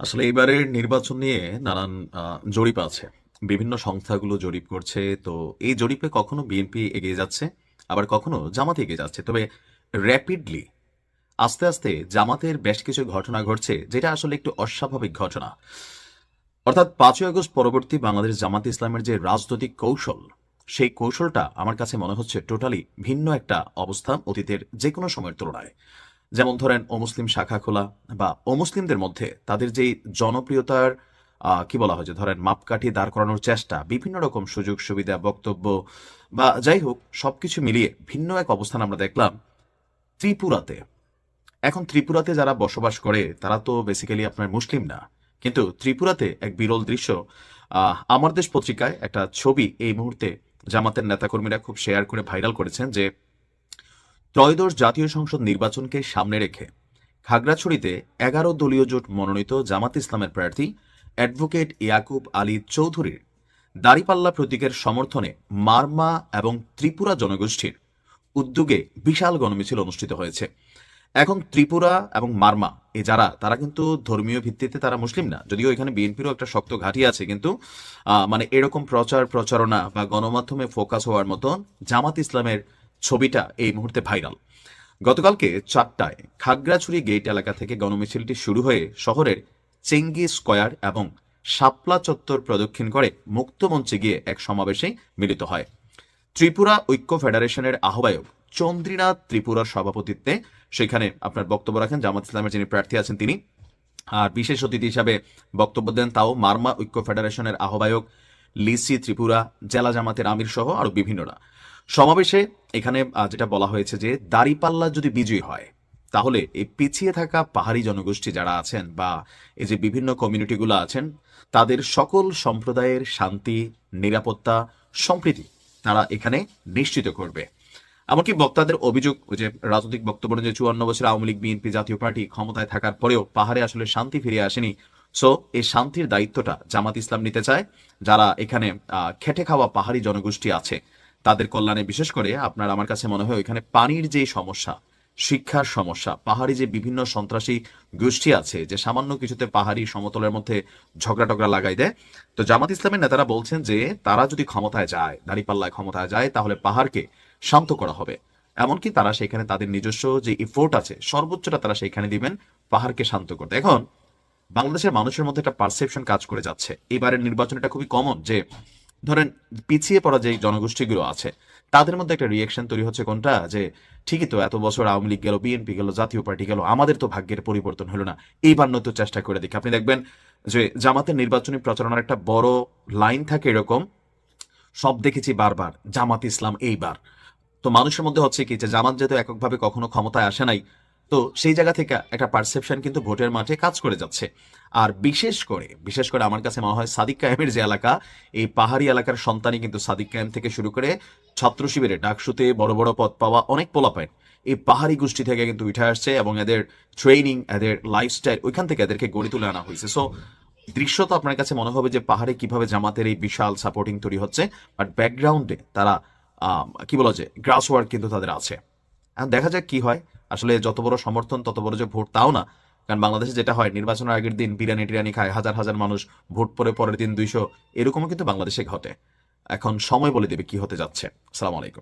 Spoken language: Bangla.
আসলে এবারের নির্বাচন নিয়ে নানান জরিপ আছে। বিভিন্ন সংস্থাগুলো জরিপ করছে। তো এই জরিপে কখনো বিএনপি এগিয়ে যাচ্ছে, আবার কখনো জামাত এগিয়ে যাচ্ছে। তবে র্যাপিডলি আস্তে আস্তে জামাতের বেশ কিছু ঘটনা ঘটছে, যেটা আসলে একটু অস্বাভাবিক ঘটনা। অর্থাৎ 5ই আগস্ট পরবর্তী বাংলাদেশ জামাত ইসলামের যে রাজনৈতিক কৌশল, সেই কৌশলটা আমার কাছে মনে হচ্ছে টোটালি ভিন্ন একটা অবস্থা অতীতের যে কোনো সময়ের তুলনায়। যেমন ধরেন অমুসলিম শাখা খোলা, বা অমুসলিমদের মধ্যে তাদের যেই জনপ্রিয়তার কি বলা হয় যে ধরেন মাপকাঠি দাঁড় করানোর চেষ্টা, বিভিন্ন রকম সুযোগ সুবিধা, বক্তব্য বা যাই হোক সবকিছু মিলিয়ে ভিন্ন এক অবস্থান আমরা দেখলাম ত্রিপুরাতে। এখন ত্রিপুরাতে যারা বসবাস করে তারা তো বেসিক্যালি আপনার মুসলিম না, কিন্তু ত্রিপুরাতে এক বিরল দৃশ্য। আমার দেশ পত্রিকায় একটা ছবি এই মুহূর্তে জামাতের নেতাকর্মীরা খুব শেয়ার করে ভাইরাল করেছেন যে ত্রয়োদশ জাতীয় সংসদ নির্বাচনকে সামনে রেখে খাগড়াছড়িতে 11 দলীয় জোট মনোনীত জামাত ইসলামের প্রার্থী অ্যাডভোকেট ইয়াকুব আলী চৌধুরীর দাড়িপাল্লা প্রতীকের সমর্থনে মারমা এবং ত্রিপুরা জনগোষ্ঠীর উদ্যোগে বিশাল গণমিছিল অনুষ্ঠিত হয়েছে। এখন ত্রিপুরা এবং মারমা এ যারা, তারা কিন্তু ধর্মীয় ভিত্তিতে তারা মুসলিম না, যদিও এখানে বিএনপিরও একটা শক্ত ঘাঁটি আছে, কিন্তু মানে এরকম প্রচার প্রচারণা বা গণমাধ্যমে ফোকাস হওয়ার মতন জামাত ইসলামের ছবিটা এই মুহূর্তে ভাইরাল। গতকালকে 4টায় খাগড়াছড়ি গেট এলাকা থেকে গণমিছিলটি শুরু হয়ে শহরের চেঙ্গি স্কয়ার এবং শাপলা চত্বর প্রদক্ষিণ করে মুক্তমঞ্চে গিয়ে এক সমাবেশে মিলিত হয়। ত্রিপুরা ঐক্য ফেডারেশনের আহ্বায়ক চন্দ্রীনাথ ত্রিপুরার সভাপতিত্বে সেখানে আপনার বক্তব্য রাখেন জামাত ইসলামের যিনি প্রার্থী আছেন তিনি। আর বিশেষ অতিথি হিসাবে বক্তব্য দেন তাও মারমা ঐক্য ফেডারেশনের আহ্বায়ক লিসি ত্রিপুরা, জেলা জামাতের আমির সহ আরো বিভিন্নরা। সমাবেশে এখানে যেটা বলা হয়েছে যে দাড়িপাল্লা যদি বিজয়ী হয়, তাহলে এই পিছিয়ে থাকা পাহাড়ি জনগোষ্ঠী যারা আছেন বা এই যে বিভিন্ন কমিউনিটিগুলো আছেন, তাদের সকল সম্প্রদায়ের শান্তি, নিরাপত্তা, সম্প্রীতি তারা এখানে নিশ্চিত করবে। এমনকি বক্তাদের অভিযোগ, ওই যে রাজনৈতিক বক্তব্য যে 54 বছর আওয়ামী লীগ বিএনপি জাতীয় পার্টি ক্ষমতায় থাকার পরেও পাহাড়ে আসলে শান্তি ফিরে আসেনি। সো এই শান্তির দায়িত্বটা জামাত ইসলাম নিতে চায়। যারা এখানে খেটে খাওয়া পাহাড়ি জনগোষ্ঠী আছে তাদের কল্যাণে, বিশেষ করে আপনার আমার কাছে মনে হয় ওইখানে পানির যে সমস্যা, শিক্ষার সমস্যা, পাহাড়ি যে বিভিন্ন সন্ত্রাসী গোষ্ঠী আছে যে সামান্য কিছুতে পাহাড়ি সমতলের মধ্যে ঝগড়া টগড়া লাগাই দেয়। তো জামাত ইসলামের নেতারা বলছেন যে তারা যদি ক্ষমতায় যায়, দাঁড়িপাল্লায় ক্ষমতায় যায়, তাহলে পাহাড়কে শান্ত করা হবে। এমনকি তারা সেখানে তাদের নিজস্ব যে ইফোর্ট আছে সর্বোচ্চটা তারা সেখানে দিবেন পাহাড়কে শান্ত করতে। এখন বাংলাদেশের মানুষের মধ্যে একটা পারসেপশন কাজ করে যাচ্ছে, এবারের নির্বাচন এটা খুবই কমন যে ধরেন পিছিয়ে পড়া যে জনগোষ্ঠীগুলো আছে তাদের মধ্যে একটা রিয়েকশন তৈরি হচ্ছে কোনটা, যে ঠিকই তো, এত বছর আওয়ামী লীগ গেল, বিএনপি গেল, জাতীয় পার্টি গেল, আমাদের তো ভাগ্যের পরিবর্তন হলো না, এইবার নয়তো চেষ্টা করে দেখি। আপনি দেখবেন যে জামাতের নির্বাচনী প্রচারণার একটা বড় লাইন থাকে এরকম, সব দেখেছি বারবার জামাত ইসলাম এইবার। তো মানুষের মধ্যে হচ্ছে কি যে জামাত যেহেতু এককভাবে কখনো ক্ষমতায় আসে নাই, তো সেই জায়গা থেকে একটা পারসেপশন কিন্তু ভোটের মাঠে কাজ করে যাচ্ছে। আর বিশেষ করে আমার কাছে মনে হয় সাদিক কায়েমের যে এলাকা, এই পাহাড়ি এলাকার সন্তানই কিন্তু সাদিক কায়েম থেকে শুরু করে ছাত্র শিবিরে ডাকসুতে বড় বড় পদ পাওয়া অনেক পোলাপাইন এই পাহাড়ি গোষ্ঠী থেকে কিন্তু উঠে আসছে, এবং এদের ট্রেনিং, এদের লাইফস্টাইল ওইখান থেকে এদেরকে গড়ে তুলে আনা হয়েছে। সো দৃশ্য তো আপনার কাছে মনে হবে যে পাহাড়ে কিভাবে জামাতের এই বিশাল সাপোর্টিং তৈরি হচ্ছে, বাট ব্যাকগ্রাউন্ডে তারা কি বলা যায় গ্রাস ওয়ার্ক কিন্তু তাদের আছে। এখন দেখা যাক কি হয়। আসলে যত বড় সমর্থন তত বড় যে ভোট তাও না, কারণ বাংলাদেশে যেটা হয় নির্বাচনের আগের দিন বিরিয়ানি টিরানি খায় হাজার হাজার মানুষ, ভোট পরে পরের দিন 200, এরকমও কিন্তু বাংলাদেশে ঘটে। এখন সময় বলে দেবে কি হতে যাচ্ছে। আসসালামু আলাইকুম।